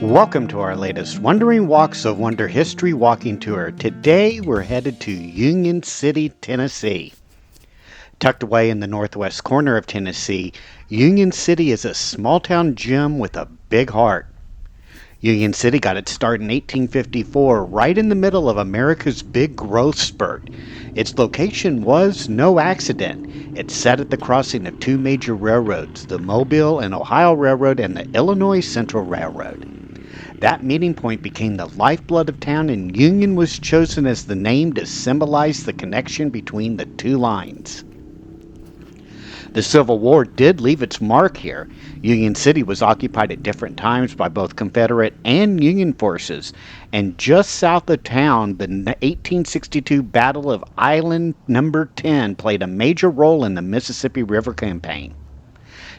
Welcome to our latest Wandering Walks of Wonder History walking tour. Today we're headed to Union City, Tennessee. Tucked away in the northwest corner of Tennessee, Union City is a small town gem with a big heart. Union City got its start in 1854, right in the middle of America's big growth spurt. Its location was no accident. It sat at the crossing of two major railroads, the Mobile and Ohio Railroad and the Illinois Central Railroad. That meeting point became the lifeblood of town, and Union was chosen as the name to symbolize the connection between the two lines. The Civil War did leave its mark here. Union City was occupied at different times by both Confederate and Union forces, and just south of town, the 1862 Battle of Island No. 10 played a major role in the Mississippi River Campaign.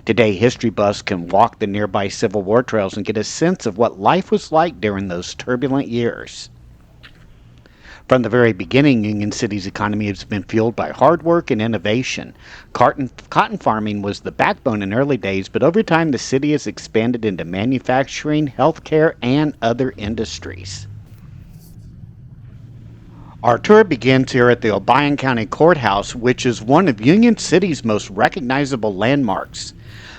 Today, history buffs can walk the nearby Civil War trails and get a sense of what life was like during those turbulent years. From the very beginning, Union City's economy has been fueled by hard work and innovation. Cotton farming was the backbone in early days, but over time the city has expanded into manufacturing, healthcare, and other industries. Our tour begins here at the Obion County Courthouse, which is one of Union City's most recognizable landmarks.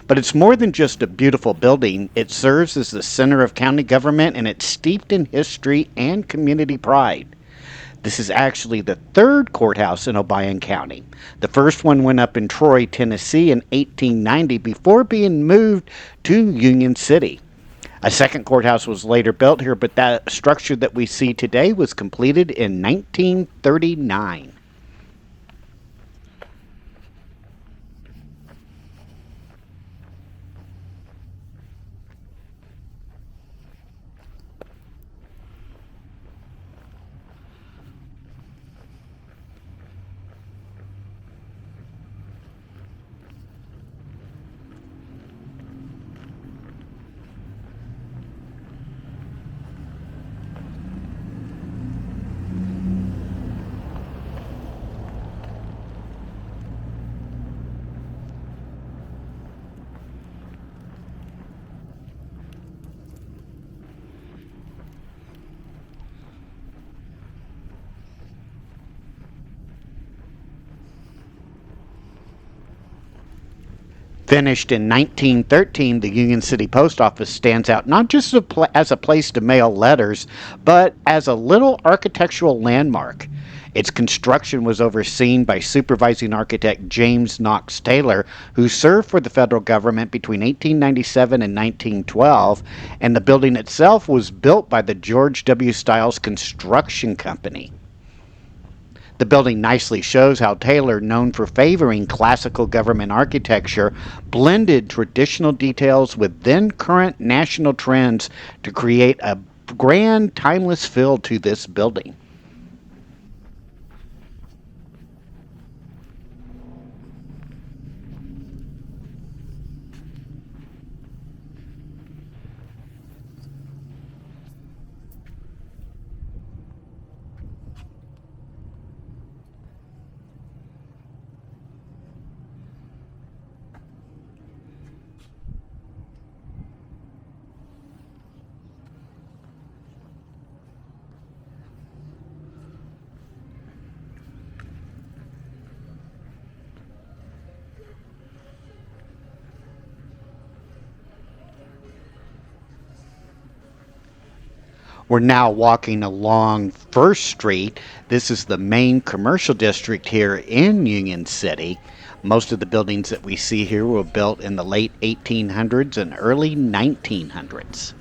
But it's more than just a beautiful building. It serves as the center of county government, and it's steeped in history and community pride. This is actually the third courthouse in Obion County. The first one went up in Troy, Tennessee in 1890 before being moved to Union City. A second courthouse was later built here, but that structure that we see today was completed in 1939. Finished in 1913, the Union City Post Office stands out not just as a place to mail letters, but as a little architectural landmark. Its construction was overseen by supervising architect James Knox Taylor, who served for the federal government between 1897 and 1912, and the building itself was built by the George W. Stiles Construction Company. The building nicely shows how Taylor, known for favoring classical government architecture, blended traditional details with then current national trends to create a grand, timeless feel to this building. We're now walking along First Street. This is the main commercial district here in Union City. Most of the buildings that we see here were built in the late 1800s and early 1900s.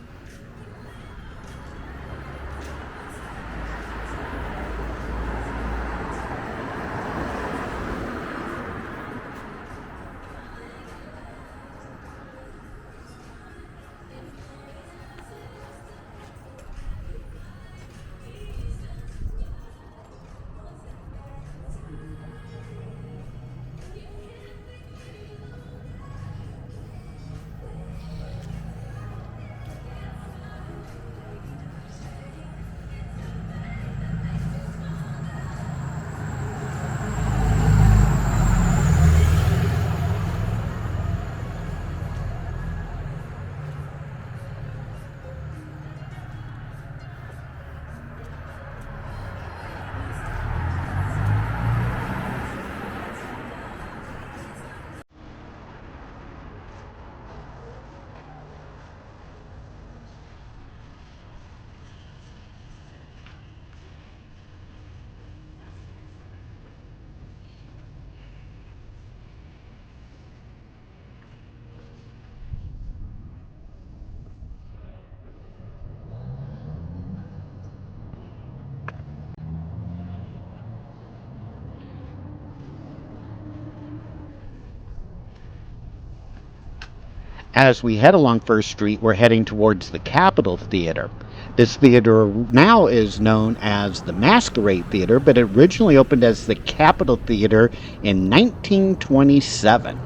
As we head along First Street, we're heading towards the Capitol Theater. This theater now is known as the Masquerade Theater, but it originally opened as the Capitol Theater in 1927.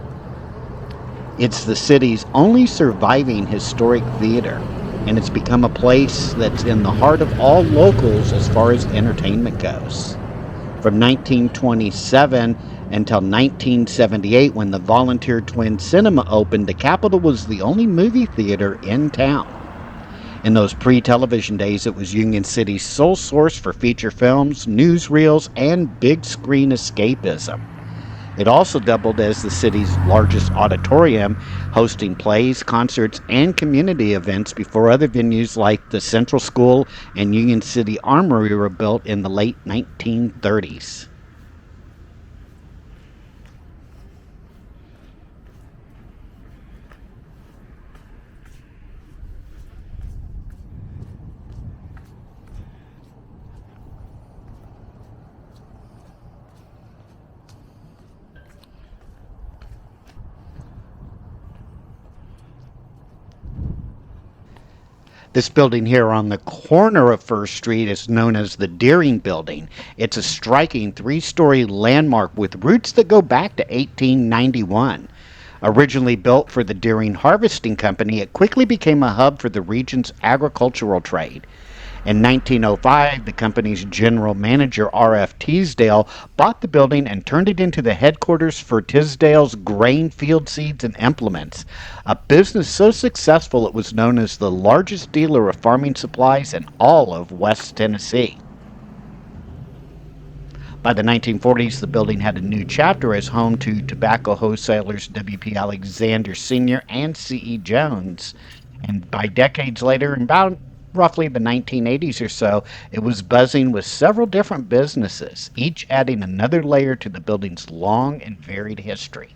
It's the city's only surviving historic theater, and it's become a place that's in the heart of all locals as far as entertainment goes. From 1927 until 1978, when the Volunteer Twin Cinema opened, the Capitol was the only movie theater in town. In those pre-television days, it was Union City's sole source for feature films, newsreels, and big screen escapism. It also doubled as the city's largest auditorium, hosting plays, concerts, and community events before other venues like the Central School and Union City Armory were built in the late 1930s. This building here on the corner of First Street is known as the Deering Building. It's a striking three-story landmark with roots that go back to 1891. Originally built for the Deering Harvesting Company, it quickly became a hub for the region's agricultural trade. In 1905, the company's general manager, R.F. Teasdale, bought the building and turned it into the headquarters for Tisdale's Grain, Field Seeds, and Implements, a business so successful it was known as the largest dealer of farming supplies in all of West Tennessee. By the 1940s, the building had a new chapter as home to tobacco wholesalers W.P. Alexander Sr. and C.E. Jones. And by decades later, in about roughly the 1980s or so, it was buzzing with several different businesses, each adding another layer to the building's long and varied history.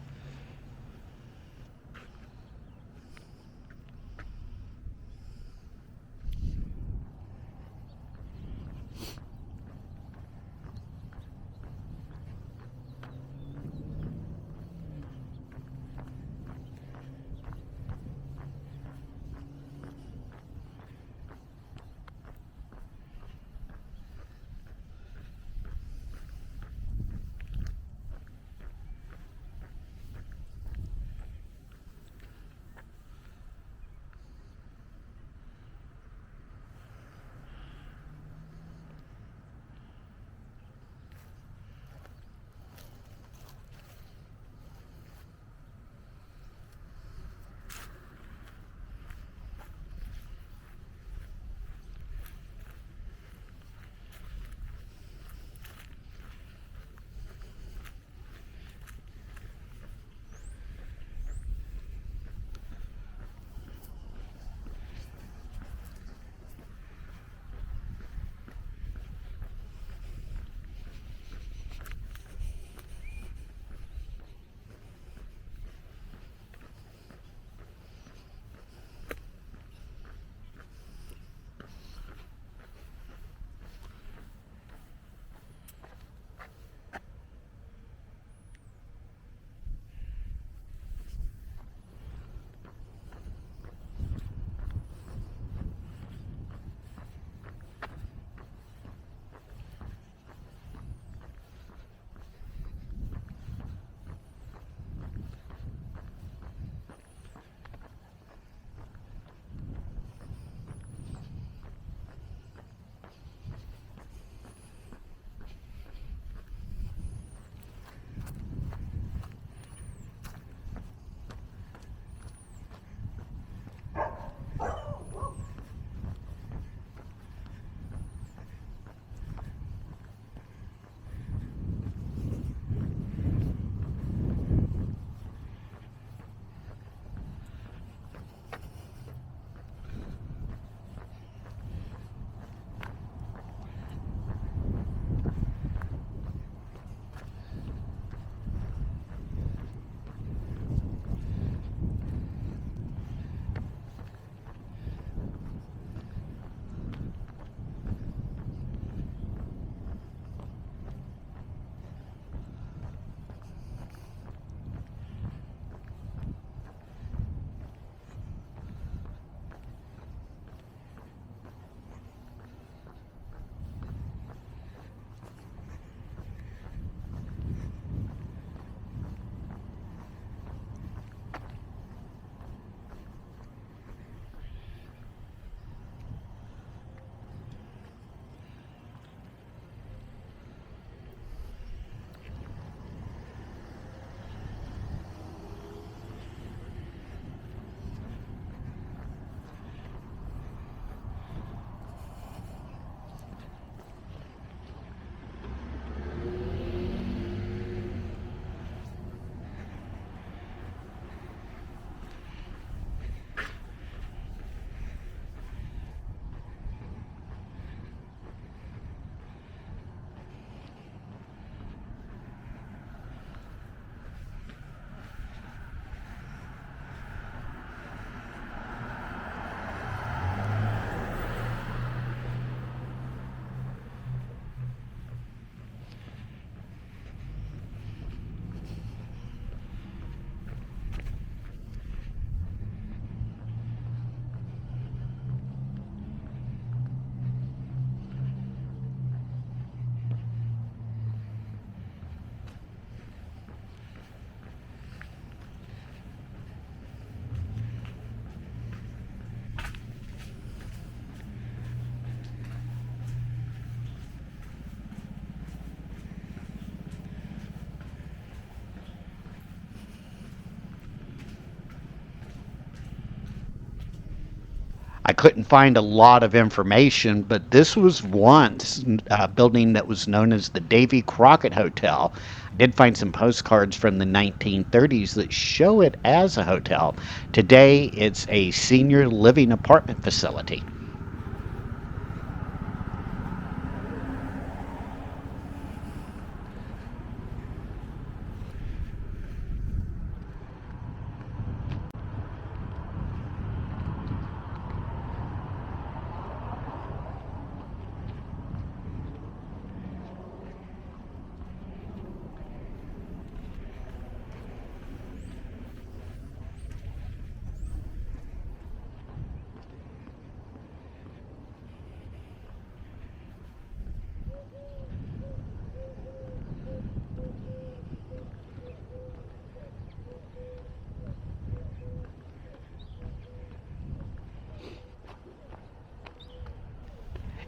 couldn't find a lot of information, but this was once a building that was known as the Davy Crockett Hotel. I did find some postcards from the 1930s that show it as a hotel. Today, it's a senior living apartment facility.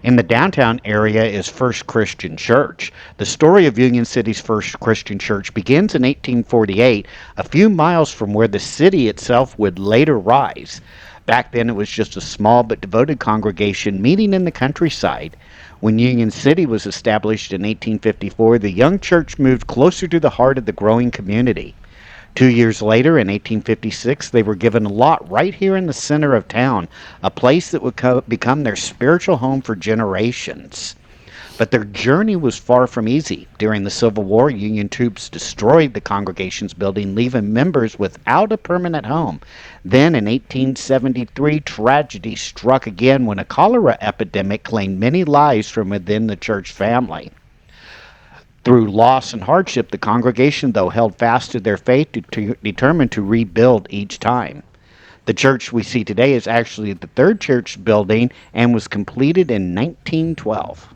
In the downtown area is First Christian Church. The story of Union City's First Christian Church begins in 1848, a few miles from where the city itself would later rise. Back then, it was just a small but devoted congregation meeting in the countryside. When Union City was established in 1854, the young church moved closer to the heart of the growing community. 2 years later, in 1856, they were given a lot right here in the center of town, a place that would become their spiritual home for generations. But their journey was far from easy. During the Civil War, Union troops destroyed the congregation's building, leaving members without a permanent home. Then, in 1873, tragedy struck again when a cholera epidemic claimed many lives from within the church family. Through loss and hardship, the congregation, though, held fast to their faith, determined to rebuild each time. The church we see today is actually the third church building and was completed in 1912.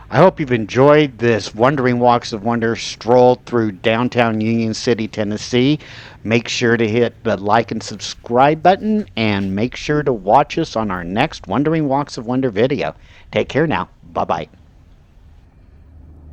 I hope you've enjoyed this Wandering Walks of Wonder stroll through downtown Union City, Tennessee. Make sure to hit the like and subscribe button, and make sure to watch us on our next Wandering Walks of Wonder video. Take care now. Bye-bye.